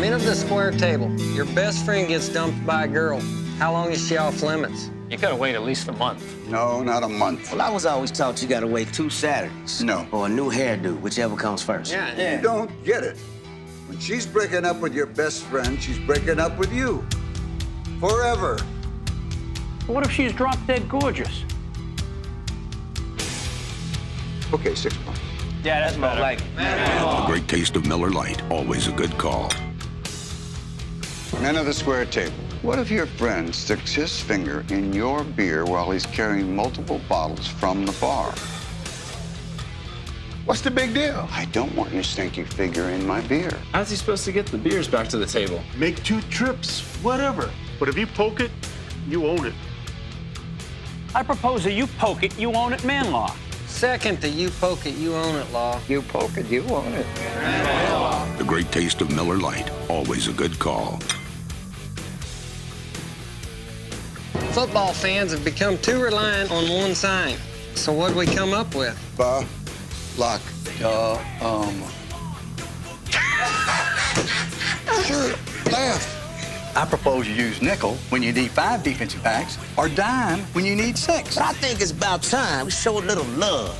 Men of the square table. Your best friend gets dumped by a girl. How long is she off limits? You gotta wait at least a month. No, not a month. Well, I was always taught you gotta wait 2 Saturdays. No. Or a new hairdo, whichever comes first. You don't get it. When she's breaking up with your best friend, she's breaking up with you. Forever. What if she's drop dead gorgeous? Okay, 6 months. Yeah, that's more like it. The great taste of Miller Lite, always a good call. Men of the square table. What if your friend sticks his finger in your beer while he's carrying multiple bottles from the bar? What's the big deal? I don't want your stinky finger in my beer. How's he supposed to get the beers back to the table? Make 2 trips, whatever. But if you poke it, you own it. I propose that you poke it, you own it, man law. Second, that you poke it, you own it, law. You poke it, you own it. The great taste of Miller Lite, always a good call. Football fans have become too reliant on one sign. So what do we come up with? Luck. Sure, laugh. I propose you use nickel when you need 5 defensive backs, or dime when you need 6. But I think it's about time we show a little love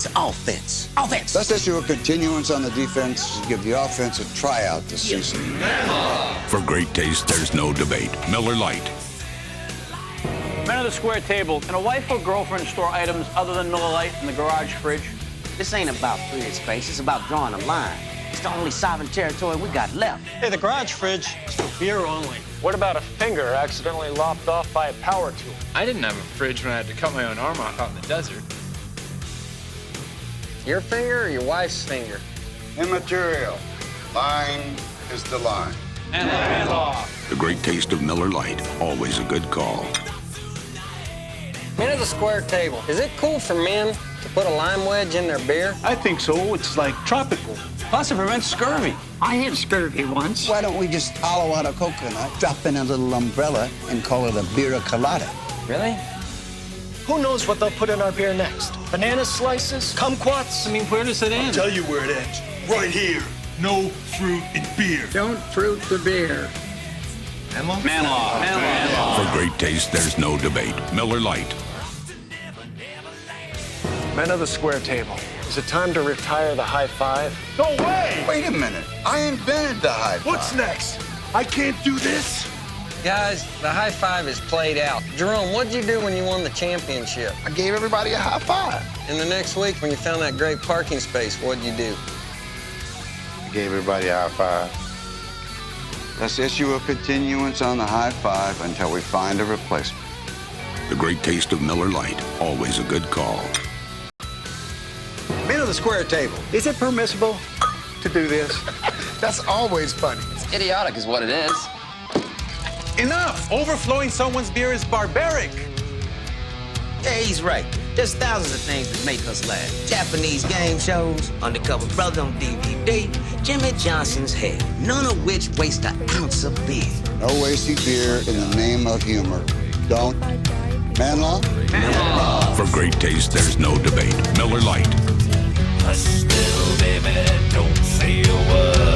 to offense. Offense! Let's issue a continuance on the defense and give the offense a tryout this season. For great taste, there's no debate. Miller Lite. Men of the square table, can a wife or girlfriend store items other than Miller Lite in the garage fridge? This ain't about period space, it's about drawing a line. It's the only sovereign territory we got left. Hey, the garage fridge is for beer only. What about a finger accidentally lopped off by a power tool? I didn't have a fridge when I had to cut my own arm off out in the desert. Your finger or your wife's finger? Immaterial. Line is the line. Man law. The great taste of Miller Lite, always a good call. Men of the square table. Is it cool for men to put a lime wedge in their beer? I think so. It's like tropical. Plus, it prevents scurvy. I had scurvy once. Why don't we just hollow out a coconut, drop in a little umbrella, and call it a beer colada? Really? Who knows what they'll put in our beer next? Banana slices? Kumquats? I mean, where does it end? Tell you where it ends. Right here. No fruit in beer. Don't fruit the beer. Man law. For great taste, there's no debate. Miller Lite. Men of the square table. Is it time to retire the high five? No way! Wait a minute. I invented the high five. What's next? I can't do this? Guys, the high five is played out. Jerome, what'd you do when you won the championship? I gave everybody a high five. And the next week, when you found that great parking space, what'd you do? I gave everybody a high five. Let's issue a continuance on the high five until we find a replacement. The great taste of Miller Lite, always a good call. Men of the square table. Is it permissible to do this? That's always funny. Idiotic is what it is. Enough! Overflowing someone's beer is barbaric. Yeah, he's right. There's thousands of things that make us laugh. Japanese game shows, Undercover Brother on DVD, Jimmy Johnson's hair, none of which waste an ounce of beer. No wasting beer in the name of humor. Don't. Man law? For great taste, there's no debate. Miller Lite. Still, baby, don't say a word.